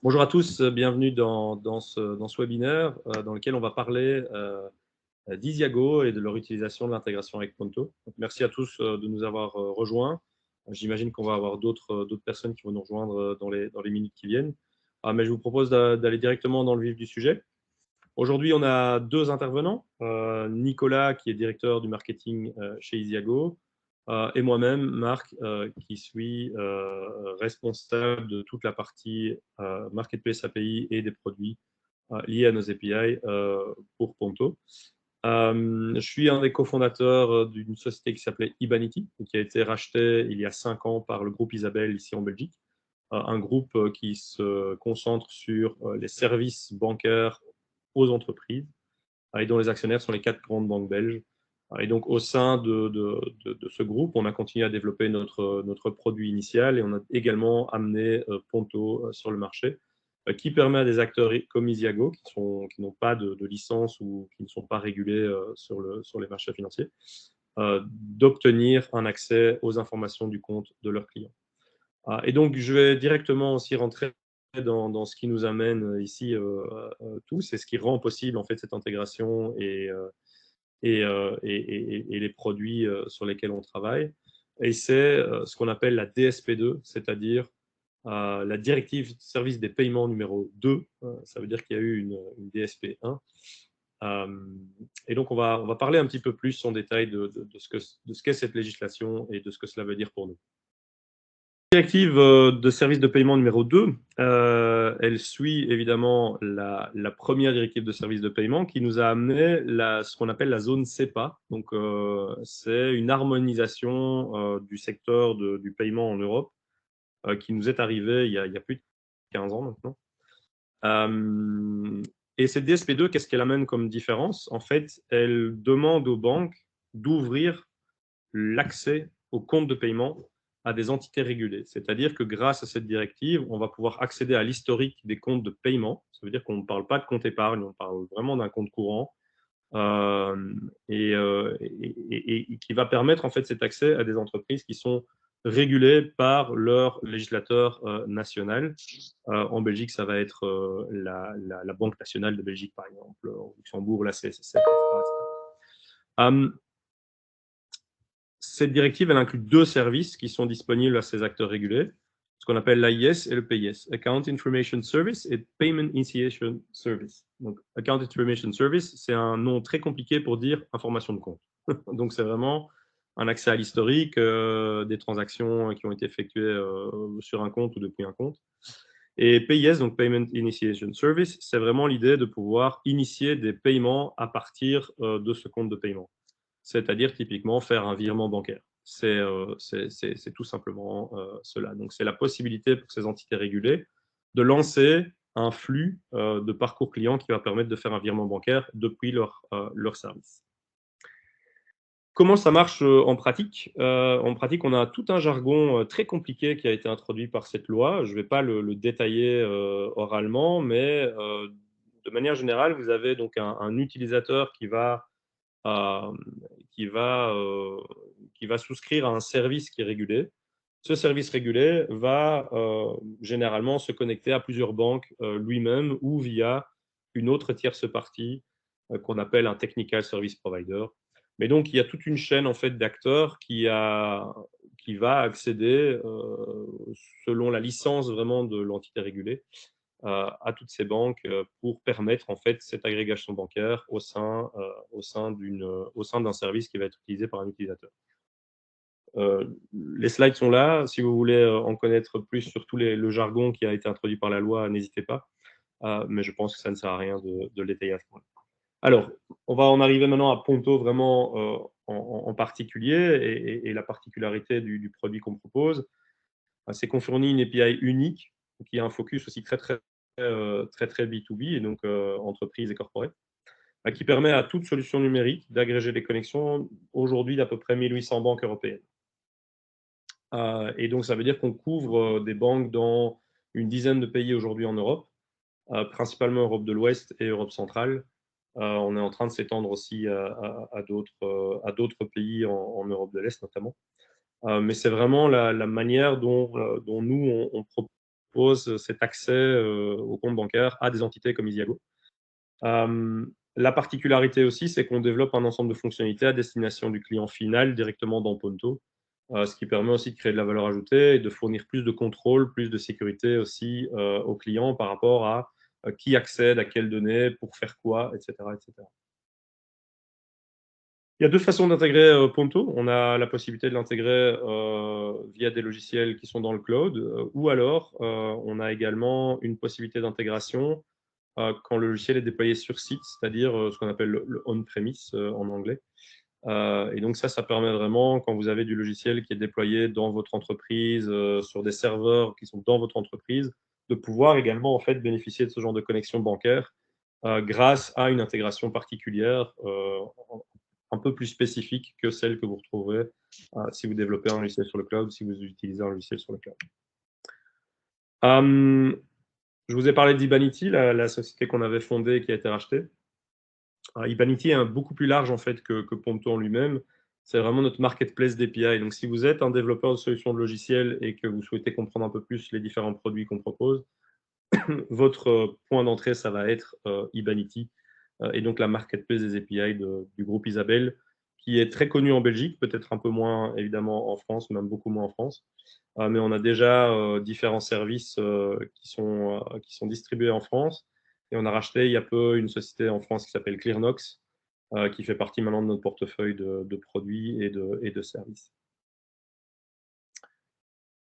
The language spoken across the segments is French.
Bonjour à tous, bienvenue dans ce webinaire dans lequel on va parler d'Isiago et de leur utilisation de l'intégration avec Ponto. Donc, merci à tous de nous avoir rejoints. J'imagine qu'on va avoir d'autres personnes qui vont nous rejoindre dans les minutes qui viennent. Mais je vous propose d'aller directement dans le vif du sujet. Aujourd'hui, on a deux intervenants, Nicolas qui est directeur du marketing chez Isiago, et moi-même, Marc, qui suis responsable de toute la partie Marketplace API et des produits liés à nos API pour Ponto. Je suis un des cofondateurs d'une société qui s'appelait Ibanity, qui a été rachetée il y a 5 ans par le groupe Isabelle ici en Belgique, un groupe qui se concentre sur les services bancaires aux entreprises et dont les actionnaires sont les 4 grandes banques belges. Et donc, au sein de ce groupe, on a continué à développer notre produit initial et on a également amené Ponto sur le marché, qui permet à des acteurs comme Isiago, qui n'ont pas de licence ou qui ne sont pas régulés sur les marchés financiers, d'obtenir un accès aux informations du compte de leurs clients. Et donc, je vais directement aussi rentrer dans ce qui nous amène ici tous et ce qui rend possible en fait cette intégration et les produits sur lesquels on travaille. Et c'est ce qu'on appelle la DSP2, c'est-à-dire la directive service des paiements numéro 2. Ça veut dire qu'il y a eu une DSP 1. Et donc, on va parler un petit peu plus en détail de ce qu'est cette législation et de ce que cela veut dire pour nous. La directive de service de paiement numéro 2, elle suit évidemment la première directive de service de paiement qui nous a amené ce qu'on appelle la zone SEPA. Donc, c'est une harmonisation du secteur du paiement en Europe qui nous est arrivée il y a plus de 15 ans maintenant. Et cette DSP2, qu'est-ce qu'elle amène comme différence? En fait, elle demande aux banques d'ouvrir l'accès aux comptes de paiement à des entités régulées. C'est-à-dire que grâce à cette directive, on va pouvoir accéder à l'historique des comptes de paiement. Ça veut dire qu'on ne parle pas de compte épargne, on parle vraiment d'un compte courant et qui va permettre en fait cet accès à des entreprises qui sont régulées par leur législateur national. En Belgique, ça va être la Banque nationale de Belgique, par exemple, au Luxembourg, la CSSF, etc. Cette directive, elle inclut deux services qui sont disponibles à ces acteurs régulés, ce qu'on appelle l'AIS et le PIS, Account Information Service et Payment Initiation Service. Donc, Account Information Service, c'est un nom très compliqué pour dire information de compte. Donc, c'est vraiment un accès à l'historique des transactions qui ont été effectuées sur un compte ou depuis un compte. Et PIS, donc Payment Initiation Service, c'est vraiment l'idée de pouvoir initier des paiements à partir de ce compte de paiement. C'est-à-dire typiquement faire un virement bancaire. C'est tout simplement cela. Donc, c'est la possibilité pour ces entités régulées de lancer un flux de parcours client qui va permettre de faire un virement bancaire depuis leur service. Comment ça marche en pratique? En pratique, on a tout un jargon très compliqué qui a été introduit par cette loi. Je ne vais pas le détailler oralement, mais de manière générale, vous avez donc un utilisateur euh, qui va, euh, qui va souscrire à un service qui est régulé. Ce service régulé va généralement se connecter à plusieurs banques lui-même ou via une autre tierce partie qu'on appelle un technical service provider. Mais donc, il y a toute une chaîne en fait d'acteurs qui va accéder, selon la licence vraiment de l'entité régulée, à toutes ces banques pour permettre en fait cette agrégation bancaire au sein d'un service qui va être utilisé par un utilisateur. Les slides sont là. Si vous voulez en connaître plus sur tout le jargon qui a été introduit par la loi, n'hésitez pas. Mais je pense que ça ne sert à rien de le détailler à ce moment-là. Alors, on va en arriver maintenant à Ponto vraiment en particulier et la particularité du produit qu'on propose, c'est qu'on fournit une API unique qui a un focus aussi très B2B et donc entreprise et corporate, qui permet à toute solution numérique d'agréger les connexions aujourd'hui d'à peu près 1800 banques européennes. Et donc, ça veut dire qu'on couvre des banques dans une dizaine de pays aujourd'hui en Europe, principalement Europe de l'Ouest et Europe centrale. On est en train de s'étendre aussi à d'autres pays en Europe de l'Est notamment. Mais c'est vraiment la manière dont nous, on propose propose cet accès au compte bancaire à des entités comme Isiago. La particularité aussi, c'est qu'on développe un ensemble de fonctionnalités à destination du client final directement dans Ponto, ce qui permet aussi de créer de la valeur ajoutée et de fournir plus de contrôle, plus de sécurité aussi aux clients par rapport à qui accède à quelles données, pour faire quoi, etc., etc. Il y a deux façons d'intégrer Ponto. On a la possibilité de l'intégrer via des logiciels qui sont dans le cloud, ou alors on a également une possibilité d'intégration quand le logiciel est déployé sur site, c'est-à-dire ce qu'on appelle le on-premise en anglais. Et donc ça permet vraiment, quand vous avez du logiciel qui est déployé dans votre entreprise, sur des serveurs qui sont dans votre entreprise, de pouvoir également en fait bénéficier de ce genre de connexion bancaire grâce à une intégration particulière un peu plus spécifique que celle que vous retrouvez si vous développez un logiciel sur le cloud, si vous utilisez un logiciel sur le cloud. Je vous ai parlé d'Ibanity, la société qu'on avait fondée et qui a été rachetée. Ibanity est beaucoup plus large en fait que Ponto en lui-même. C'est vraiment notre marketplace d'API. Donc, si vous êtes un développeur de solutions de logiciels et que vous souhaitez comprendre un peu plus les différents produits qu'on propose, votre point d'entrée, ça va être Ibanity et donc la marketplace des API du groupe Isabelle, qui est très connue en Belgique, peut-être un peu moins évidemment en France, même beaucoup moins en France. Mais on a déjà différents services qui sont distribués en France. Et on a racheté il y a peu une société en France qui s'appelle Clearnox, qui fait partie maintenant de notre portefeuille de produits et de services.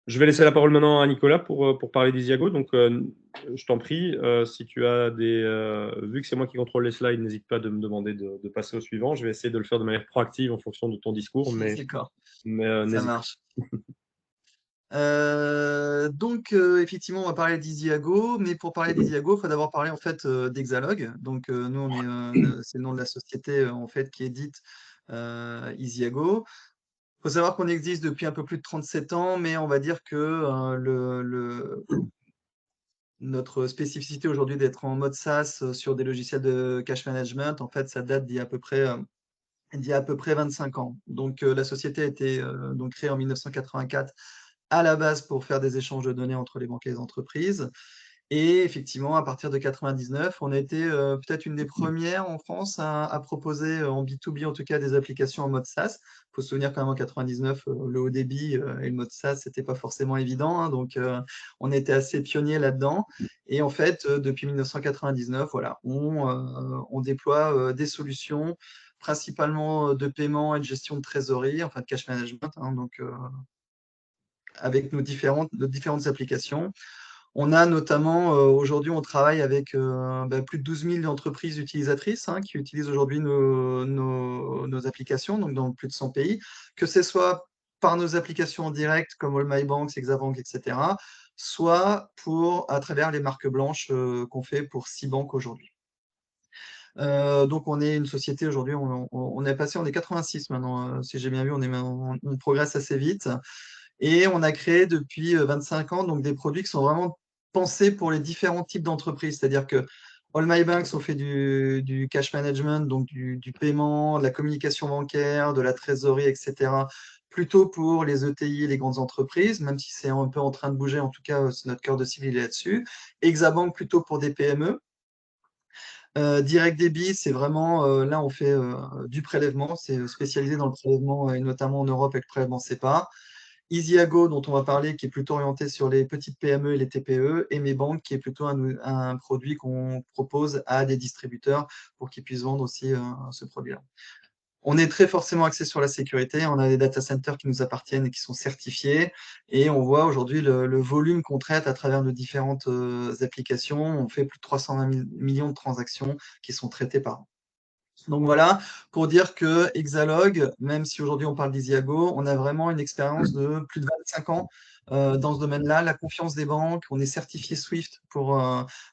Je vais laisser la parole maintenant à Nicolas pour parler d'Isiago. Donc, je t'en prie, si tu as vu que c'est moi qui contrôle les slides, n'hésite pas de me demander de passer au suivant. Je vais essayer de le faire de manière proactive en fonction de ton discours, mais D'accord, ça n'hésite marche. Donc, effectivement, on va parler d'Isiago, mais pour parler d'Isiago, il faut d'abord parler en fait d'Exalog. Donc, nous, on est, c'est le nom de la société en fait qui édite Isiago. Il faut savoir qu'on existe depuis un peu plus de 37 ans, mais on va dire que notre spécificité aujourd'hui d'être en mode SaaS sur des logiciels de cash management, en fait, ça date d'il y a à peu près 25 ans. Donc, la société a été donc créée en 1984 à la base pour faire des échanges de données entre les banques et les entreprises. Et effectivement, à partir de 99, on a été peut-être une des premières en France à proposer en B2B en tout cas des applications en mode SaaS. Il faut se souvenir quand même en 99, le haut débit et le mode SaaS, c'était pas forcément évident, hein, donc on était assez pionniers là-dedans. Et en fait, depuis 1999, voilà, on déploie des solutions principalement de paiement et de gestion de trésorerie, enfin de cash management, hein, donc avec nos différentes applications. On a notamment, aujourd'hui, on travaille avec plus de 12 000 entreprises utilisatrices hein, qui utilisent aujourd'hui nos applications, donc dans plus de 100 pays, que ce soit par nos applications en direct comme All My Banks, Hexabank, etc., soit à travers les marques blanches qu'on fait pour 6 banques aujourd'hui. Donc on est une société aujourd'hui, on est passé, on est 86 maintenant, si j'ai bien vu, on progresse assez vite. Et on a créé depuis 25 ans donc des produits qui sont vraiment pensés pour les différents types d'entreprises. C'est-à-dire que All My Banks, on fait du cash management, donc du paiement, de la communication bancaire, de la trésorerie, etc. Plutôt pour les ETI et les grandes entreprises, même si c'est un peu en train de bouger, en tout cas, c'est notre cœur de cible il est là-dessus. Hexabank plutôt pour des PME. Direct Debit, c'est vraiment, là, on fait du prélèvement, c'est spécialisé dans le prélèvement, et notamment en Europe avec le prélèvement SEPA. Isiago, dont on va parler, qui est plutôt orienté sur les petites PME et les TPE, et Mes qui est plutôt un produit qu'on propose à des distributeurs pour qu'ils puissent vendre aussi ce produit-là. On est très forcément axé sur la sécurité. On a des data centers qui nous appartiennent et qui sont certifiés. Et on voit aujourd'hui le volume qu'on traite à travers nos différentes applications. On fait plus de 320 millions de transactions qui sont traitées par an. Donc voilà, pour dire que Exalog, même si aujourd'hui on parle d'Isiago, on a vraiment une expérience de plus de 25 ans dans ce domaine-là. La confiance des banques, on est certifié SWIFT pour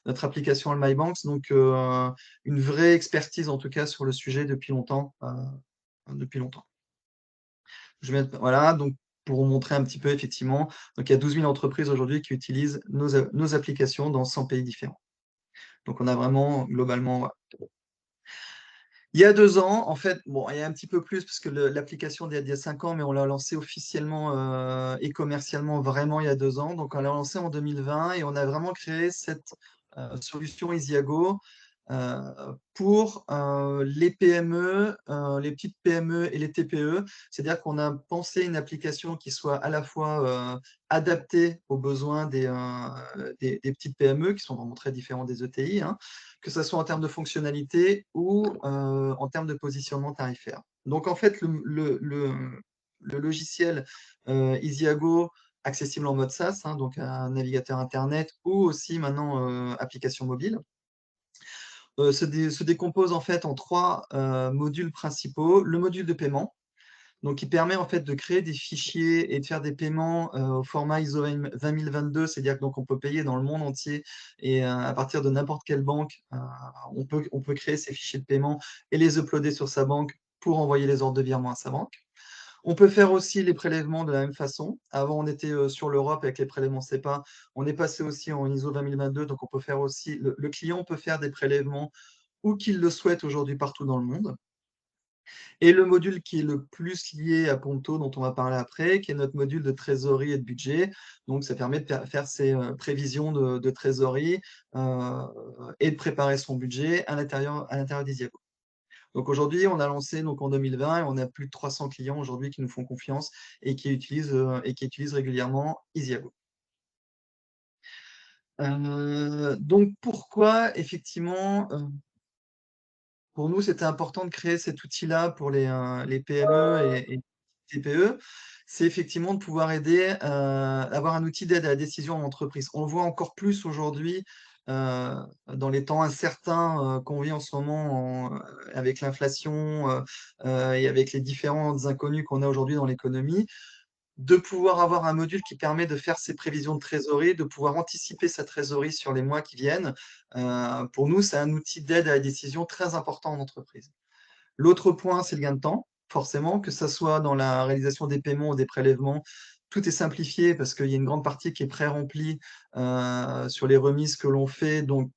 notre application All My Banks, donc une vraie expertise en tout cas sur le sujet depuis longtemps. Depuis longtemps. Voilà, donc pour vous montrer un petit peu effectivement, donc il y a 12 000 entreprises aujourd'hui qui utilisent nos applications dans 100 pays différents. Donc on a vraiment globalement. Voilà. Il y a 2 ans, en fait, bon, il y a un petit peu plus parce que l'application date d'il y a 5 ans, mais on l'a lancée officiellement et commercialement vraiment il y a 2 ans. Donc, on l'a lancée en 2020 et on a vraiment créé cette solution Easyago pour les PME, les petites PME et les TPE. C'est-à-dire qu'on a pensé une application qui soit à la fois adaptée aux besoins des petites PME, qui sont vraiment très différents des ETI, hein, que ce soit en termes de fonctionnalité ou en termes de positionnement tarifaire. Donc, en fait, le logiciel Easyago, accessible en mode SaaS, hein, donc un navigateur Internet ou aussi maintenant application mobile, se décompose en fait en 3 modules principaux. Le module de paiement, donc qui permet en fait de créer des fichiers et de faire des paiements au format ISO 20022, c'est-à-dire que donc on peut payer dans le monde entier et à partir de n'importe quelle banque, on peut créer ces fichiers de paiement et les uploader sur sa banque pour envoyer les ordres de virement à sa banque. On peut faire aussi les prélèvements de la même façon. Avant, on était sur l'Europe avec les prélèvements CEPA. On est passé aussi en ISO 20022, donc on peut faire aussi, le client peut faire des prélèvements où qu'il le souhaite aujourd'hui partout dans le monde. Et le module qui est le plus lié à Ponto, dont on va parler après, qui est notre module de trésorerie et de budget. Donc, ça permet de faire ses prévisions de trésorerie euh, et de préparer son budget à l'intérieur d'Isiago. Donc aujourd'hui, on a lancé donc en 2020 et on a plus de 300 clients aujourd'hui qui nous font confiance et qui utilisent régulièrement Isiago. Donc pourquoi effectivement pour nous, c'était important de créer cet outil-là pour les PME et TPE. C'est effectivement de pouvoir aider, avoir un outil d'aide à la décision en entreprise. On le voit encore plus aujourd'hui dans les temps incertains qu'on vit en ce moment avec l'inflation et avec les différentes inconnues qu'on a aujourd'hui dans l'économie, de pouvoir avoir un module qui permet de faire ses prévisions de trésorerie, de pouvoir anticiper sa trésorerie sur les mois qui viennent. Pour nous, c'est un outil d'aide à la décision très important en entreprise. L'autre point, c'est le gain de temps, forcément, que ce soit dans la réalisation des paiements ou des prélèvements. Tout est simplifié parce qu'il y a une grande partie qui est pré-remplie sur les remises que l'on fait. Donc,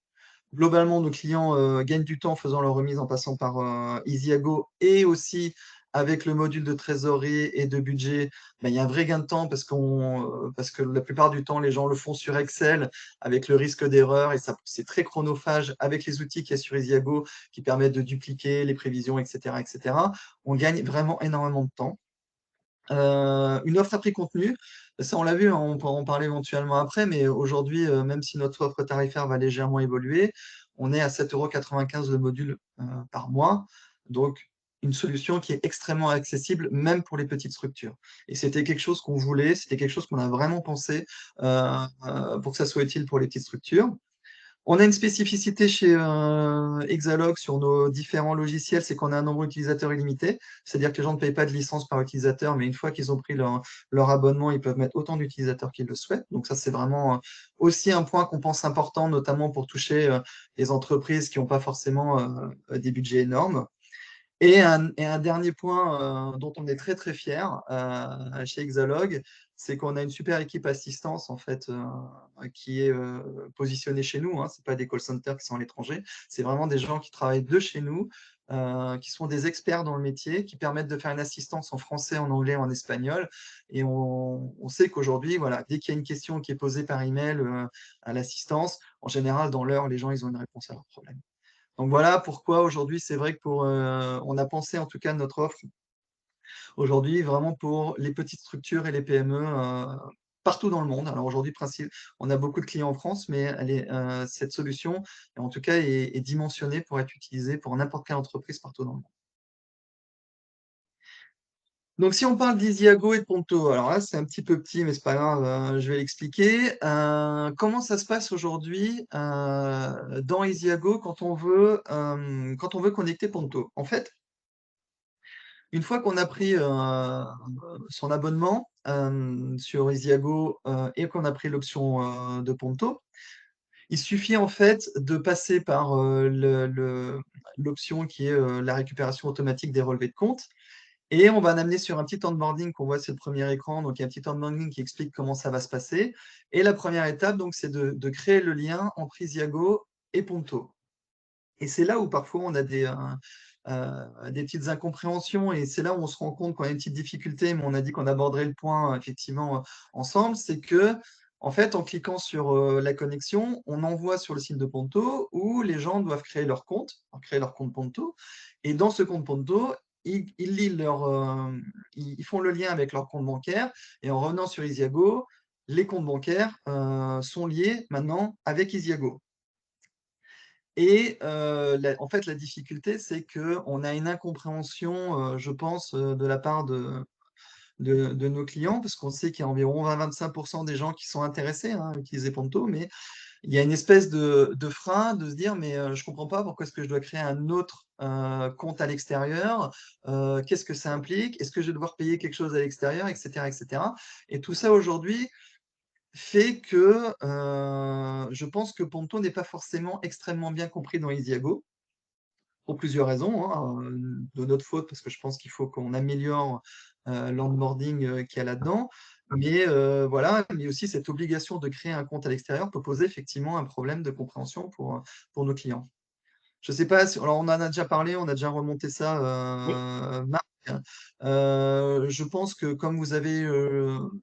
globalement, nos clients gagnent du temps en faisant leur remise en passant par Easyago et aussi avec le module de trésorerie et de budget, ben, il y a un vrai gain de temps parce que la plupart du temps, les gens le font sur Excel avec le risque d'erreur et c'est très chronophage avec les outils qu'il y a sur Easyago qui permettent de dupliquer les prévisions, etc., etc. On gagne vraiment énormément de temps. Une offre à prix contenu, ça on l'a vu, hein, on pourra en parler éventuellement après, mais aujourd'hui, même si notre offre tarifaire va légèrement évoluer, on est à 7,95 € le module par mois. Donc, une solution qui est extrêmement accessible, même pour les petites structures. Et c'était quelque chose qu'on voulait, c'était quelque chose qu'on a vraiment pensé pour que ça soit utile pour les petites structures. On a une spécificité chez Exalog sur nos différents logiciels, c'est qu'on a un nombre d'utilisateurs illimité. C'est-à-dire que les gens ne payent pas de licence par utilisateur, mais une fois qu'ils ont pris leur abonnement, ils peuvent mettre autant d'utilisateurs qu'ils le souhaitent. Donc ça, c'est vraiment aussi un point qu'on pense important, notamment pour toucher les entreprises qui n'ont pas forcément des budgets énormes. Et un dernier point dont on est très très fier chez Exalog, c'est qu'on a une super équipe assistance en fait qui est positionnée chez nous. Hein. Ce pas des call centers qui sont à l'étranger, c'est vraiment des gens qui travaillent de chez nous, qui sont des experts dans le métier, qui permettent de faire une assistance en français, en anglais, en espagnol. Et on sait qu'aujourd'hui, voilà, dès qu'il y a une question qui est posée par email à l'assistance, en général dans l'heure, les gens ils ont une réponse à leur problème. Donc voilà pourquoi aujourd'hui, c'est vrai que on a pensé en tout cas notre offre aujourd'hui vraiment pour les petites structures et les PME partout dans le monde. Alors aujourd'hui, on a beaucoup de clients en France, mais cette solution, en tout cas, est dimensionnée pour être utilisée pour n'importe quelle entreprise partout dans le monde. Donc, si on parle d'Isiago et de Ponto, alors là, c'est un petit peu petit, mais c'est pas grave, je vais l'expliquer. Comment ça se passe aujourd'hui dans Isiago quand on veut connecter Ponto? En fait, une fois qu'on a pris son abonnement sur Isiago et qu'on a pris l'option de Ponto, il suffit en fait de passer par l'option qui est la récupération automatique des relevés de compte. Et on va en amener sur un petit onboarding qu'on voit sur le premier écran. Donc, il y a un petit onboarding qui explique comment ça va se passer. Et la première étape, donc, c'est de créer le lien entre Isiago et Ponto. Et c'est là où parfois on a des petites incompréhensions, et c'est là où on se rend compte qu'on a une petite difficulté, mais on a dit qu'on aborderait le point effectivement ensemble, c'est que en fait, en cliquant sur la connexion, on envoie sur le site de Ponto où les gens doivent créer leur compte Ponto, et dans ce compte Ponto, ils lisent ils font le lien avec leur compte bancaire, et en revenant sur Isiago, les comptes bancaires sont liés maintenant avec Isiago. Et en fait, la difficulté, c'est qu'on a une incompréhension, je pense, de la part de nos clients, parce qu'on sait qu'il y a environ 20-25% des gens qui sont intéressés à utiliser Ponto, mais il y a une espèce de frein de se dire, mais je ne comprends pas pourquoi est-ce que je dois créer un autre compte à l'extérieur, qu'est-ce que ça implique, est-ce que je vais devoir payer quelque chose à l'extérieur, etc., etc. Et tout ça aujourd'hui fait que je pense que Ponto n'est pas forcément extrêmement bien compris dans Isiago, pour plusieurs raisons, hein, de notre faute, parce que je pense qu'il faut qu'on améliore l'onboarding qu'il y a là-dedans. Mais voilà, mais aussi cette obligation de créer un compte à l'extérieur peut poser effectivement un problème de compréhension pour nos clients. Je sais pas si, alors on en a déjà parlé, on a déjà remonté ça, Oui. Marc. Je pense que comme vous avez,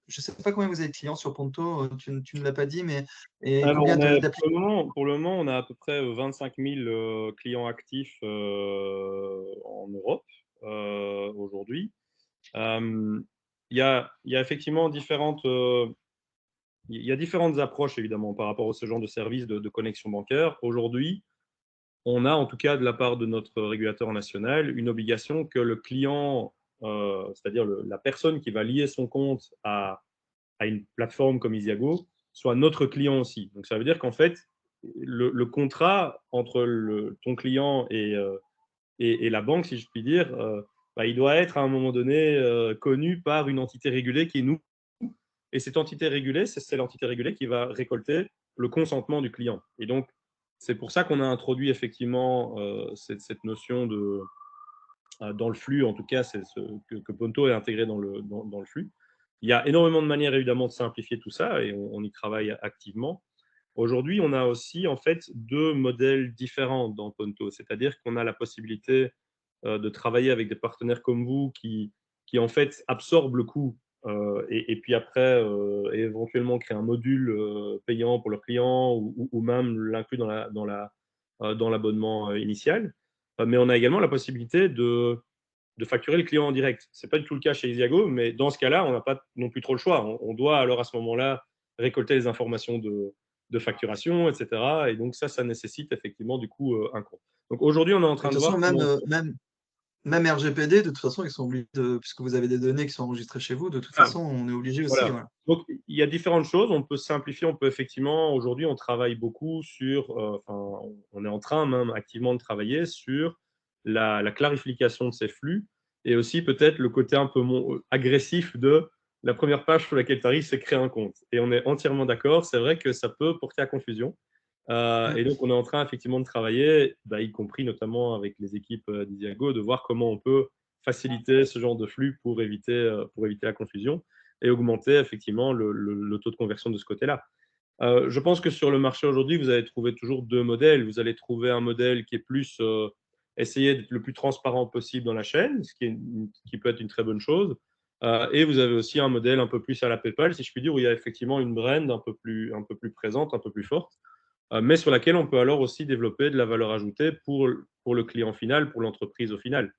je sais pas combien vous avez de clients sur Ponto, tu ne l'as pas dit, mais et Alors, combien pour d'applications? pour le moment, on a à peu près 25 000 clients actifs en Europe aujourd'hui. Euh, il y a effectivement il y a différentes approches, évidemment, par rapport à ce genre de service de connexion bancaire. Aujourd'hui, on a, en tout cas de la part de notre régulateur national, une obligation que le client, c'est-à-dire la personne qui va lier son compte à une plateforme comme Isiago, soit notre client aussi. Donc, ça veut dire qu'en fait, le contrat entre ton client et la banque, si je puis dire, bah, il doit être à un moment donné connu par une entité régulée qui est nous. Et cette entité régulée, c'est l'entité régulée qui va récolter le consentement du client. Et donc, c'est pour ça qu'on a introduit effectivement cette notion dans le flux, en tout cas, que Ponto est intégré dans le flux. Il y a énormément de manières, évidemment, de simplifier tout ça et on y travaille activement. Aujourd'hui, on a aussi, en fait, deux modèles différents dans Ponto. C'est-à-dire qu'on a la possibilité de travailler avec des partenaires comme vous qui en fait, absorbent le coût et puis après, éventuellement, créer un module payant pour leurs clients ou même l'inclure dans l'abonnement initial. Mais on a également la possibilité de facturer le client en direct. Ce n'est pas du tout le cas chez Isiago, mais dans ce cas-là, on n'a pas non plus trop le choix. On doit alors à ce moment-là récolter les informations de facturation, etc. Et donc ça nécessite effectivement du coup un compte. Donc aujourd'hui, on est en De train toute de voir façon, comment… même RGPD, de toute façon, ils sont obligés puisque vous avez des données qui sont enregistrées chez vous, de toute Ah, façon, on est obligé aussi. voilà. Voilà. Donc, il y a différentes choses. On peut simplifier, on peut effectivement, aujourd'hui, on travaille beaucoup sur, enfin, on est en train même activement de travailler sur la clarification de ces flux et aussi peut-être le côté un peu agressif de la première page sur laquelle tu arrives, c'est créer un compte. Et on est entièrement d'accord. C'est vrai que ça peut porter à confusion. Et Mm. donc, on est en train effectivement de travailler, bah, y compris notamment avec les équipes d'Isiago, de voir comment on peut faciliter ce genre de flux pour éviter la confusion et augmenter effectivement le taux de conversion de ce côté-là. Je pense que sur le marché aujourd'hui, vous allez trouver toujours deux modèles. Vous allez trouver un modèle qui est plus essayer d'être le plus transparent possible dans la chaîne, qui peut être une très bonne chose. Et vous avez aussi un modèle un peu plus à la PayPal, si je puis dire, où il y a effectivement une brand un peu plus présente, un peu plus forte, mais sur laquelle on peut alors aussi développer de la valeur ajoutée pour le client final, pour l'entreprise au final.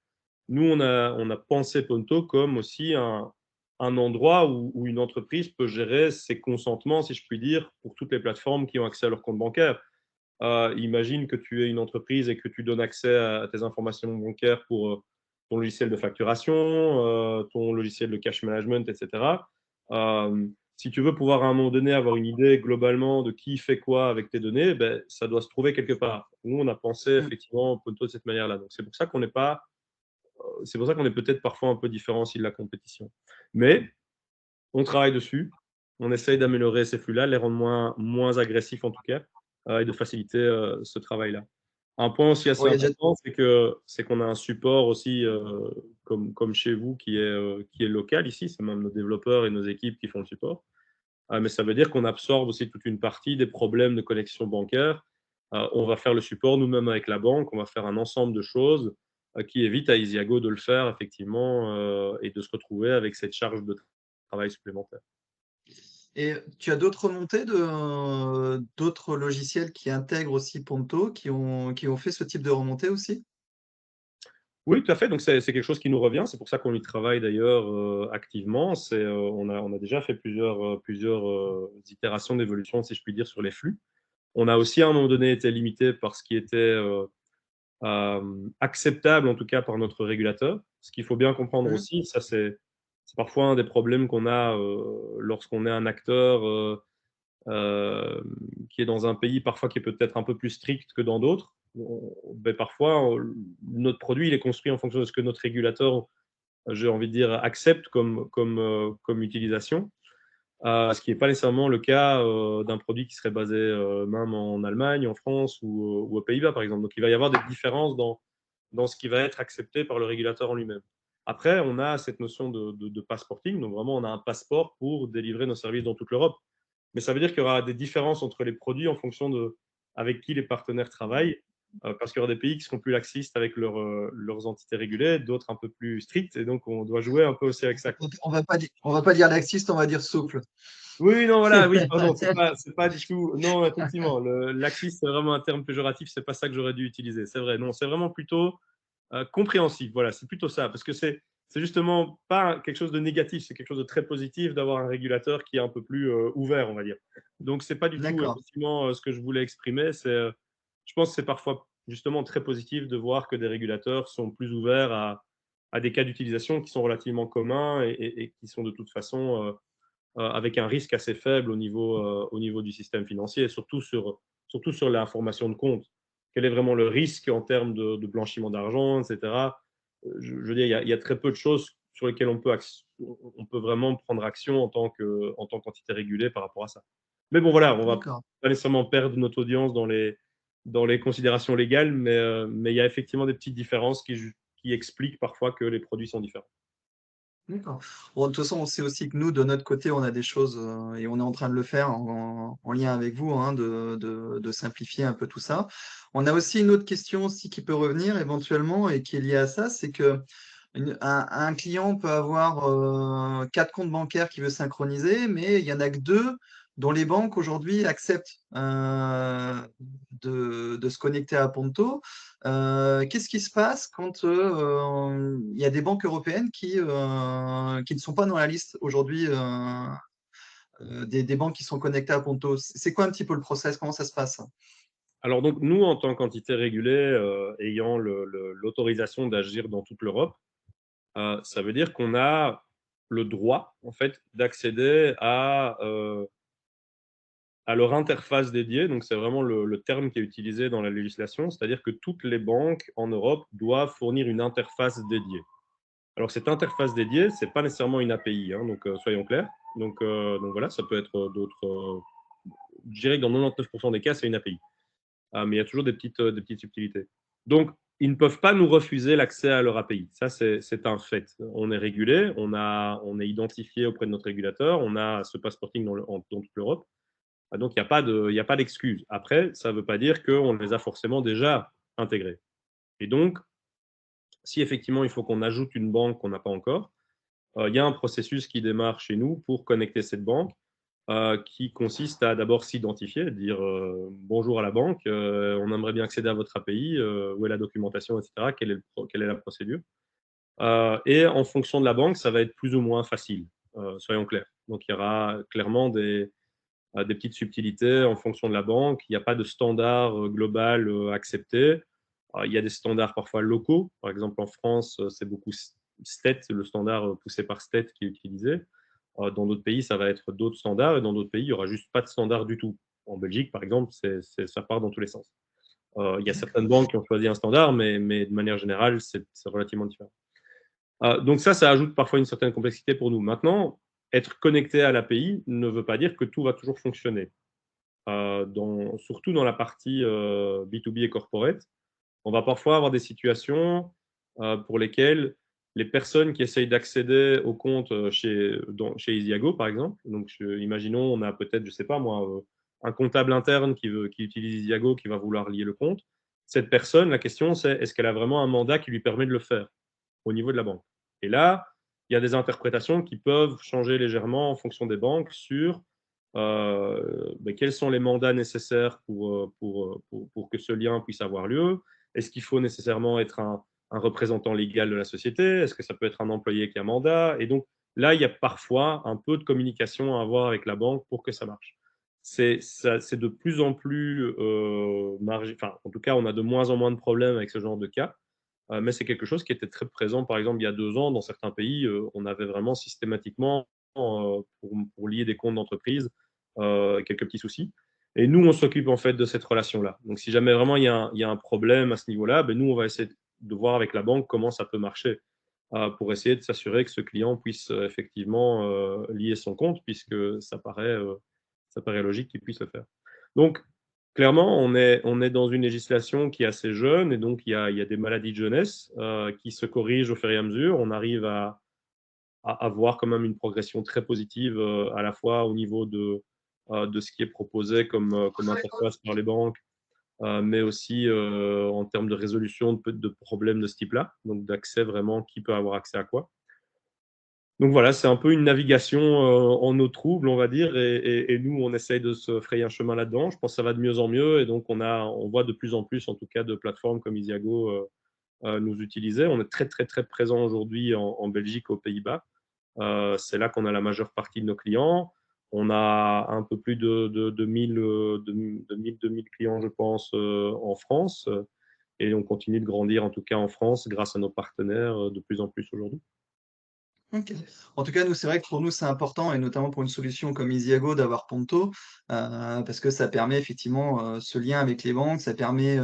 Nous, on a pensé Ponto comme aussi un endroit où une entreprise peut gérer ses consentements, si je puis dire, pour toutes les plateformes qui ont accès à leur compte bancaire. Imagine que tu es une entreprise et que tu donnes accès à tes informations bancaires pour ton logiciel de facturation, ton logiciel de cash management, etc. Si tu veux pouvoir à un moment donné avoir une idée globalement de qui fait quoi avec tes données, ben, ça doit se trouver quelque part. Nous, on a pensé Mm. effectivement Ponto de cette manière-là. Donc, c'est pour ça qu'on est peut-être parfois un peu différent aussi de la compétition. Mais on travaille dessus. On essaye d'améliorer ces flux-là, les rendre moins agressifs en tout cas, et de faciliter ce travail-là. Un point aussi Bon, assez il y a déjà- important, c'est qu'on a un support aussi, comme chez vous, qui est local ici. C'est même nos développeurs et nos équipes qui font le support. Mais ça veut dire qu'on absorbe aussi toute une partie des problèmes de connexion bancaire. On va faire le support nous-mêmes avec la banque. On va faire un ensemble de choses qui évite à Isiago de le faire effectivement et de se retrouver avec cette charge de travail supplémentaire. Et tu as d'autres remontées d'autres logiciels qui intègrent aussi Ponto, qui ont fait ce type de remontée aussi? Oui, tout à fait. Donc, c'est quelque chose qui nous revient. C'est pour ça qu'on y travaille d'ailleurs activement. On a déjà fait plusieurs itérations d'évolution, si je puis dire, sur les flux. On a aussi à un moment donné été limité par ce qui était acceptable, en tout cas par notre régulateur. Ce qu'il faut bien comprendre Mmh. aussi, ça c'est parfois un des problèmes qu'on a lorsqu'on est un acteur euh, qui est dans un pays parfois qui est peut-être un peu plus strict que dans d'autres. Ben, parfois, notre produit il est construit en fonction de ce que notre régulateur, j'ai envie de dire, accepte comme utilisation. Ce qui n'est pas nécessairement le cas d'un produit qui serait basé même en Allemagne, en France ou aux Pays-Bas, par exemple. Donc, il va y avoir des différences dans ce qui va être accepté par le régulateur en lui-même. Après, on a cette notion de passporting. Donc, vraiment, on a un passeport pour délivrer nos services dans toute l'Europe. Mais ça veut dire qu'il y aura des différences entre les produits en fonction de avec qui les partenaires travaillent, parce qu'il y aura des pays qui seront plus laxistes avec leurs entités régulées, d'autres un peu plus strictes, et donc on doit jouer un peu aussi avec ça. On va pas dire laxiste, on va dire souple. Oui, non, voilà, oui, pardon, c'est pas du tout. Non, effectivement, le laxiste, c'est vraiment un terme péjoratif, c'est pas ça que j'aurais dû utiliser. C'est vrai, non, c'est vraiment plutôt compréhensif. Voilà, c'est plutôt ça, parce que c'est justement pas quelque chose de négatif, c'est quelque chose de très positif d'avoir un régulateur qui est un peu plus ouvert, on va dire. Donc, c'est pas du tout D'accord, effectivement ce que je voulais exprimer. Je pense que c'est parfois justement très positif de voir que des régulateurs sont plus ouverts à des cas d'utilisation qui sont relativement communs et qui sont de toute façon avec un risque assez faible au niveau du système financier, et surtout sur l'information de compte. Quel est vraiment le risque en termes de blanchiment d'argent, etc. Je veux dire, il y a très peu de choses sur lesquelles on peut vraiment prendre action en tant qu'entité régulée par rapport à ça. Mais bon, voilà, on ne va d'accord. pas nécessairement perdre notre audience dans les considérations légales, mais il y a effectivement des petites différences qui expliquent parfois que les produits sont différents. D'accord. Bon, de toute façon, on sait aussi que nous, de notre côté, on a des choses, et on est en train de le faire en lien avec vous, hein, de simplifier un peu tout ça. On a aussi une autre question aussi qui peut revenir éventuellement et qui est liée à ça, c'est que un client peut avoir 4 comptes bancaires qu'il veut synchroniser, mais il y en a que 2 dont les banques aujourd'hui acceptent de se connecter à Ponto. Qu'est-ce qui se passe quand il y a des banques européennes qui ne sont pas dans la liste aujourd'hui des banques qui sont connectées à Ponto? C'est quoi un petit peu le process? Comment ça se passe? Alors donc nous, en tant qu'entité régulée, ayant l'autorisation d'agir dans toute l'Europe, ça veut dire qu'on a le droit, en fait, d'accéder à leur interface dédiée. Donc c'est vraiment le terme qui est utilisé dans la législation, c'est-à-dire que toutes les banques en Europe doivent fournir une interface dédiée. Alors cette interface dédiée, c'est pas nécessairement une API, hein, donc soyons clairs. Donc voilà, ça peut être d'autres. Je dirais que dans 99% des cas, c'est une API. Mais il y a toujours des petites subtilités. Donc, ils ne peuvent pas nous refuser l'accès à leur API. Ça, c'est un fait. On est régulé, on est identifié auprès de notre régulateur, on a ce passporting dans toute l'Europe. Donc, il y a pas d'excuse. Après, ça ne veut pas dire qu'on les a forcément déjà intégrés. Et donc, si effectivement il faut qu'on ajoute une banque qu'on n'a pas encore, il y a un processus qui démarre chez nous pour connecter cette banque qui consiste à d'abord s'identifier, dire bonjour à la banque, on aimerait bien accéder à votre API, où est la documentation, etc., quelle est la procédure. Et en fonction de la banque, ça va être plus ou moins facile, soyons clairs. Donc il y aura clairement des petites subtilités en fonction de la banque. Il n'y a pas de standard global accepté. Il y a des standards parfois locaux. Par exemple, en France, c'est beaucoup STET, le standard poussé par STET qui est utilisé. Dans d'autres pays, ça va être d'autres standards, et dans d'autres pays, il n'y aura juste pas de standard du tout. En Belgique, par exemple, ça part dans tous les sens. Il y a certaines D'accord. banques qui ont choisi un standard, mais de manière générale, c'est relativement différent. Donc ça ajoute parfois une certaine complexité pour nous. Maintenant, être connecté à l'API ne veut pas dire que tout va toujours fonctionner. Surtout dans la partie B2B et corporate, on va parfois avoir des situations pour lesquelles les personnes qui essayent d'accéder au compte chez Isiago, par exemple, donc imaginons, on a peut-être, je ne sais pas moi, un comptable interne qui utilise Isiago, qui va vouloir lier le compte. cette personne, la question c'est est-ce qu'elle a vraiment un mandat qui lui permet de le faire au niveau de la banque. Et là, il y a des interprétations qui peuvent changer légèrement en fonction des banques sur quels sont les mandats nécessaires pour que ce lien puisse avoir lieu. Est-ce qu'il faut nécessairement être un représentant légal de la société? Est-ce que ça peut être un employé qui a un mandat? Et donc, là, il y a parfois un peu de communication à avoir avec la banque pour que ça marche. C'est de plus en plus enfin, en tout cas, on a de moins en moins de problèmes avec ce genre de cas. Mais c'est quelque chose qui était très présent, par exemple, il y a 2 ans, dans certains pays, on avait vraiment systématiquement, pour lier des comptes d'entreprise, quelques petits soucis. Et nous, on s'occupe en fait de cette relation-là. Donc, si jamais vraiment il y a un problème à ce niveau-là, ben, nous, on va essayer de voir avec la banque comment ça peut marcher pour essayer de s'assurer que ce client puisse effectivement lier son compte, puisque ça paraît logique qu'il puisse le faire. Donc, clairement, on est dans une législation qui est assez jeune et donc il y a des maladies de jeunesse qui se corrigent au fur et à mesure. On arrive à avoir quand même une progression très positive à la fois au niveau de ce qui est proposé comme interface par les banques, mais aussi en termes de résolution de problèmes de ce type-là, donc d'accès vraiment, qui peut avoir accès à quoi. Donc voilà, c'est un peu une navigation en eau trouble, on va dire, et nous, on essaye de se frayer un chemin là-dedans. Je pense que ça va de mieux en mieux, et donc on voit de plus en plus, en tout cas, de plateformes comme Isiago nous utiliser. On est très, très, très présent aujourd'hui en Belgique, aux Pays-Bas. C'est là qu'on a la majeure partie de nos clients. On a un peu plus de 1000, 2000 clients, je pense, en France, et on continue de grandir, en tout cas en France, grâce à nos partenaires de plus en plus aujourd'hui. OK. En tout cas, nous, c'est vrai que pour nous, c'est important et notamment pour une solution comme Isiago d'avoir Ponto, parce que ça permet effectivement, ce lien avec les banques. Ça permet,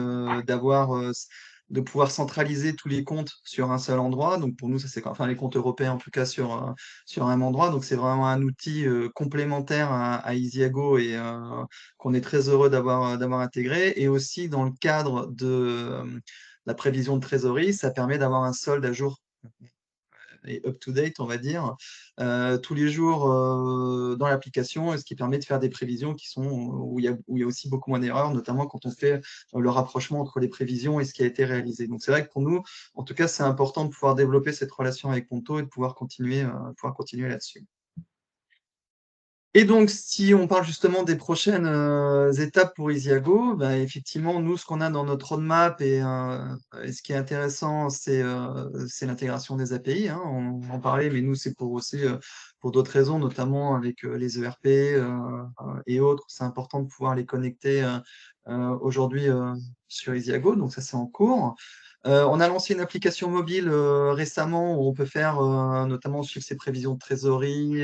de pouvoir centraliser tous les comptes sur un seul endroit. Donc pour nous, ça c'est enfin les comptes européens en tout cas sur un même endroit. Donc c'est vraiment un outil, complémentaire à Isiago et qu'on est très heureux d'avoir intégré, et aussi dans le cadre de, la prévision de trésorerie, ça permet d'avoir un solde à jour et up-to-date, on va dire, tous les jours dans l'application, et ce qui permet de faire des prévisions qui sont, où il y a aussi beaucoup moins d'erreurs, notamment quand on fait le rapprochement entre les prévisions et ce qui a été réalisé. Donc c'est vrai que pour nous, en tout cas, c'est important de pouvoir développer cette relation avec Ponto et de pouvoir continuer là-dessus. Et donc, si on parle justement des prochaines étapes pour Isiago, bah, effectivement, nous, ce qu'on a dans notre roadmap et ce qui est intéressant, c'est l'intégration des API, hein. On en parlait, mais nous, c'est pour aussi pour d'autres raisons, notamment avec les ERP et autres. C'est important de pouvoir les connecter aujourd'hui sur Isiago, donc ça, c'est en cours. On a lancé une application mobile récemment où on peut faire notamment suivre ses prévisions de trésorerie,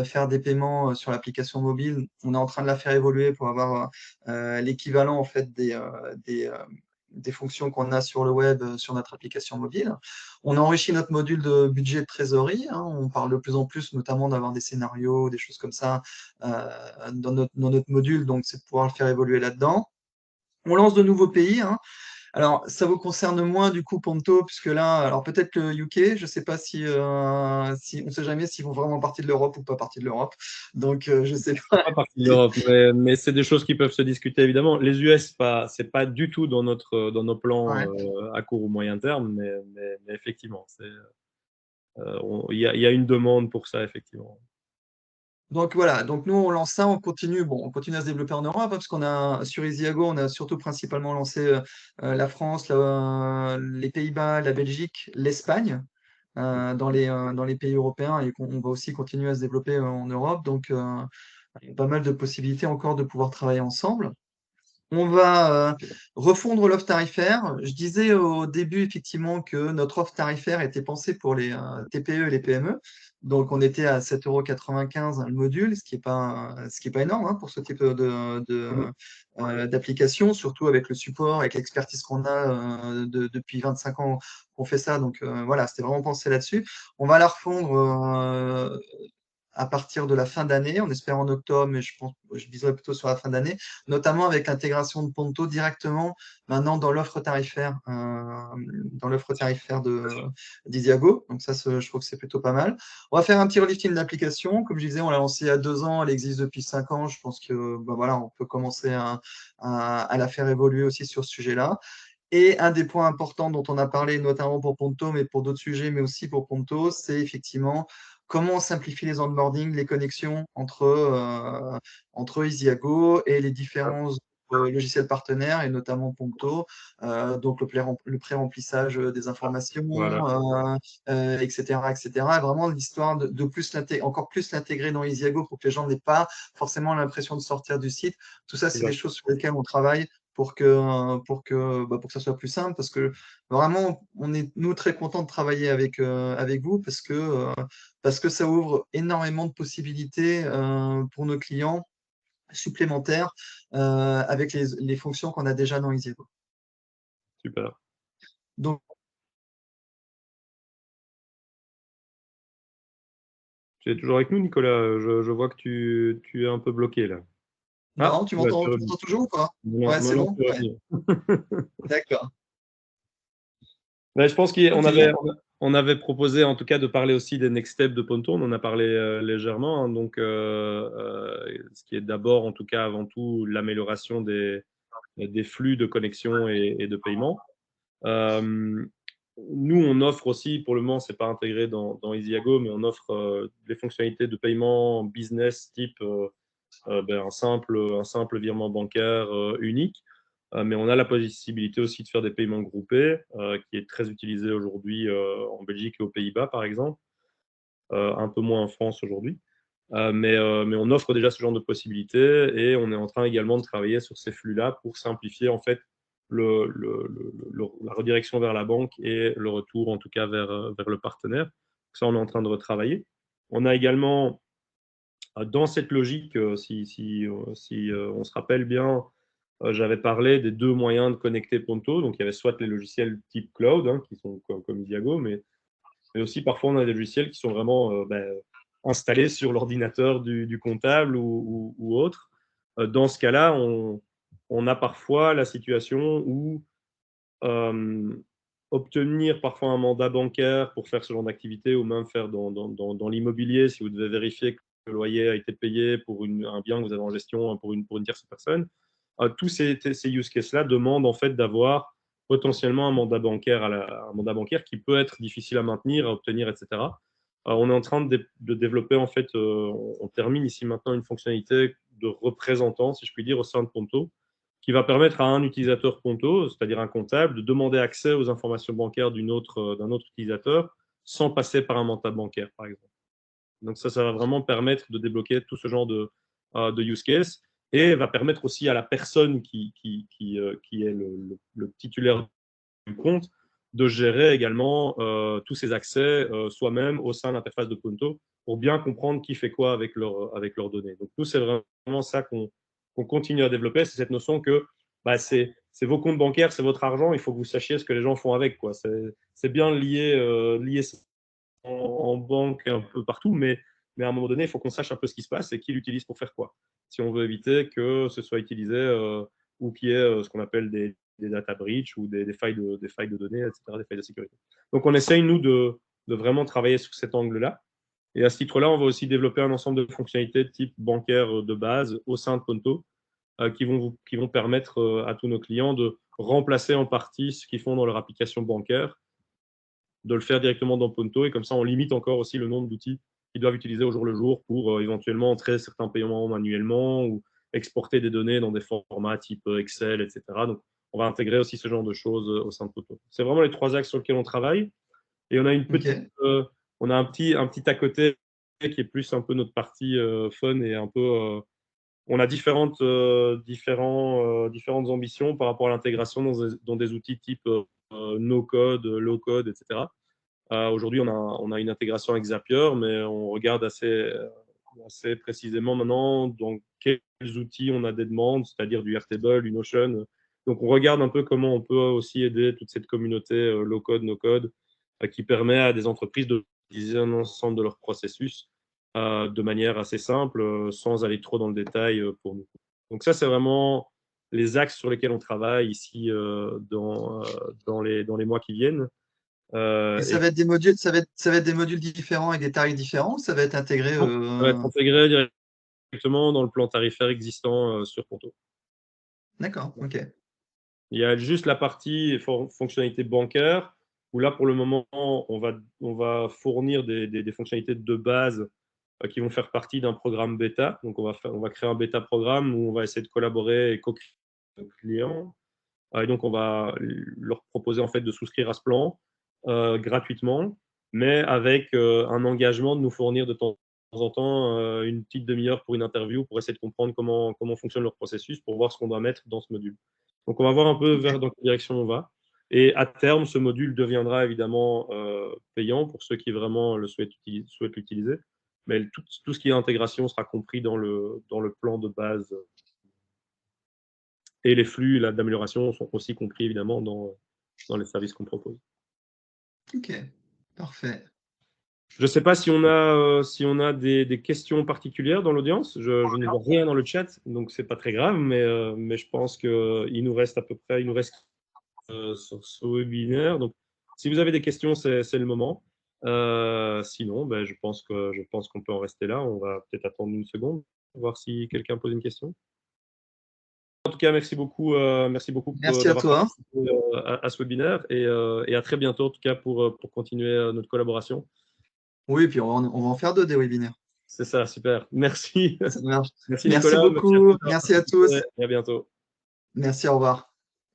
faire des paiements sur l'application mobile. On est en train de la faire évoluer pour avoir l'équivalent en fait des fonctions qu'on a sur le web, sur notre application mobile. On a enrichi notre module de budget de trésorerie, hein. On parle de plus en plus notamment d'avoir des scénarios, des choses comme ça dans notre module, donc c'est de pouvoir le faire évoluer là-dedans. On lance de nouveaux pays, hein. Alors, ça vous concerne moins du coup Ponto, puisque là, alors peut-être le UK, je ne sais pas si on ne sait jamais s'ils vont vraiment partir de l'Europe ou pas partir de l'Europe. Donc, je ne sais pas. Pas partie de l'Europe, mais c'est des choses qui peuvent se discuter évidemment. Les US, c'est pas du tout dans nos plans Ouais. à court ou moyen terme, mais effectivement, il y a une demande pour ça, effectivement. Donc voilà, donc nous on lance ça, on continue, bon, on continue à se développer en Europe, hein, parce qu'on a sur Isiago, on a surtout principalement lancé la France, les Pays-Bas, la Belgique, l'Espagne dans les pays européens, et on va aussi continuer à se développer en Europe. Donc il y a pas mal de possibilités encore de pouvoir travailler ensemble. On va refondre l'offre tarifaire. Je disais au début effectivement que notre offre tarifaire était pensée pour les TPE et les PME. Donc on était à 7,95 € le module, ce qui est pas énorme, hein, pour ce type d'application, surtout avec le support, avec l'expertise qu'on a depuis 25 ans qu'on fait ça. Donc voilà, c'était vraiment pensé là-dessus. On va la refondre à partir de la fin d'année, on espère en octobre, mais je viserais plutôt sur la fin d'année, notamment avec l'intégration de Ponto directement maintenant dans l'offre tarifaire, d'Isiago. Donc ça, je trouve que c'est plutôt pas mal. On va faire un petit relifting de l'application. Comme je disais, on l'a lancé il y a 2 ans, elle existe depuis 5 ans. Je pense que voilà, on peut commencer à la faire évoluer aussi sur ce sujet-là. Et un des points importants dont on a parlé, notamment pour Ponto, mais pour d'autres sujets, mais aussi pour Ponto, c'est effectivement comment on simplifie les onboarding, les connexions entre Isiago et les différents logiciels partenaires, et notamment Ponto, donc le pré-remplissage des informations, Voilà. etc., etc. Et vraiment l'histoire de encore plus l'intégrer dans Isiago pour que les gens n'aient pas forcément l'impression de sortir du site. Tout ça, c'est des choses sur lesquelles on travaille pour que ça soit plus simple, parce que vraiment, on est, nous, très contents de travailler avec vous, parce que ça ouvre énormément de possibilités pour nos clients supplémentaires avec les fonctions qu'on a déjà dans Isiago. Super. Donc, Tu es toujours avec nous, Nicolas? Je vois que tu es un peu bloqué là. Ah, non, tu là, m'entends, tu tu reviens. m'entends toujours ou pas? Non, Ouais, c'est maintenant, bon? tu Ouais, reviens. d'accord. Ouais, je pense qu'on Ok. avait proposé en tout cas de parler aussi des next steps de Ponto. On en a parlé légèrement, hein. Donc, ce qui est d'abord, en tout cas, avant tout, l'amélioration des flux de connexion et de paiement. Euh, Nous, on offre aussi, pour le moment, c'est pas intégré dans Isiago, mais on offre des fonctionnalités de paiement business type un simple virement bancaire unique. Mais on a la possibilité aussi de faire des paiements groupés, qui est très utilisé aujourd'hui en Belgique et aux Pays-Bas, par exemple, un peu moins en France aujourd'hui. Mais on offre déjà ce genre de possibilités et on est en train également de travailler sur ces flux-là pour simplifier en fait la redirection vers la banque et le retour en tout cas vers le partenaire. Ça, on est en train de retravailler. On a également, dans cette logique, si on se rappelle bien, j'avais parlé des deux moyens de connecter Ponto. Donc, il y avait soit les logiciels type cloud, hein, qui sont comme Diago, mais aussi parfois on a des logiciels qui sont vraiment installés sur l'ordinateur du comptable ou autre. Dans ce cas-là, on a parfois la situation où euh, obtenir parfois un mandat bancaire pour faire ce genre d'activité ou même faire dans l'immobilier, si vous devez vérifier que le loyer a été payé pour un bien que vous avez en gestion pour une tierce personne, tous ces use cases-là demandent en fait d'avoir potentiellement un mandat bancaire qui peut être difficile à maintenir, à obtenir, etc. On est en train de développer en fait, on termine ici maintenant une fonctionnalité de représentant, si je puis dire, au sein de Ponto, qui va permettre à un utilisateur Ponto, c'est-à-dire un comptable, de demander accès aux informations bancaires d'un autre utilisateur sans passer par un mandat bancaire, par exemple. Donc ça va vraiment permettre de débloquer tout ce genre de use case et va permettre aussi à la personne qui est le titulaire du compte de gérer également tous ces accès soi-même au sein de l'interface de Ponto pour bien comprendre qui fait quoi avec leurs données. Donc nous, c'est vraiment ça qu'on continue à développer, c'est cette notion que c'est vos comptes bancaires, c'est votre argent, il faut que vous sachiez ce que les gens font avec, quoi. C'est bien lié en banque un peu partout, mais à un moment donné, il faut qu'on sache un peu ce qui se passe et qui l'utilise pour faire quoi. Si on veut éviter que ce soit utilisé ou qu'il y ait ce qu'on appelle des data breach ou des failles de données, etc., des failles de sécurité. Donc on essaye, nous, de vraiment travailler sur cet angle-là. Et à ce titre-là, on va aussi développer un ensemble de fonctionnalités de type bancaire de base au sein de Ponto qui vont permettre à tous nos clients de remplacer en partie ce qu'ils font dans leur application bancaire, de le faire directement dans Ponto, et comme ça, on limite encore aussi le nombre d'outils qu'ils doivent utiliser au jour le jour pour éventuellement entrer certains paiements manuellement ou exporter des données dans des formats type Excel, etc. Donc, on va intégrer aussi ce genre de choses au sein de Ponto. C'est vraiment les trois axes sur lesquels on travaille. Et on a Ok. on a un petit à côté qui est plus un peu notre partie fun et un peu on a différentes ambitions par rapport à l'intégration dans des outils type no-code, low-code, etc. Aujourd'hui, on a une intégration avec Zapier, mais on regarde assez précisément maintenant dans quels outils on a des demandes, c'est-à-dire du Airtable, du Notion. Donc, on regarde un peu comment on peut aussi aider toute cette communauté low-code, no-code, qui permet à des entreprises d'utiliser un ensemble de leurs processus de manière assez simple, sans aller trop dans le détail pour nous. Donc ça, c'est vraiment les axes sur lesquels on travaille ici dans les mois qui viennent. Et ça Et va être des modules, ça va être des modules différents avec des tarifs différents ou ça va être intégré ça va être intégré directement dans le plan tarifaire existant sur Ponto. D'accord, ok. Il y a juste la partie fonctionnalité bancaire, où là, pour le moment, on va fournir des fonctionnalités de base qui vont faire partie d'un programme bêta. Donc, on va créer un bêta programme où on va essayer de collaborer et co-créer avec nos clients. Et donc, on va leur proposer en fait de souscrire à ce plan gratuitement, mais avec un engagement de nous fournir de temps en temps une petite demi-heure pour une interview pour essayer de comprendre comment fonctionne leur processus pour voir ce qu'on doit mettre dans ce module. Donc, on va voir un peu vers dans quelle direction on va. Et à terme, ce module deviendra évidemment payant pour ceux qui vraiment le souhaitent l'utiliser. Mais tout ce qui est intégration sera compris dans le plan de base. Et les flux d'amélioration sont aussi compris évidemment dans les services qu'on propose. Ok, parfait. Je ne sais pas si on a des questions particulières dans l'audience. Je ne vois rien dans le chat, donc c'est pas très grave, mais je pense qu'il nous reste à peu près, il nous reste sur ce webinaire. Donc, si vous avez des questions, c'est le moment. Sinon, ben, je pense qu'on peut en rester là. On va peut-être attendre une seconde, voir si quelqu'un pose une question. En tout cas, merci beaucoup Merci à d'avoir toi. participé à ce webinaire et à très bientôt, en tout cas, pour continuer notre collaboration. Oui, puis on va en faire 2 des webinaires. C'est ça, super. Merci. Ça marche. Merci Merci Nicolas, merci à beaucoup. tous d'avoir Merci à participé tous. et à bientôt. Merci, au revoir.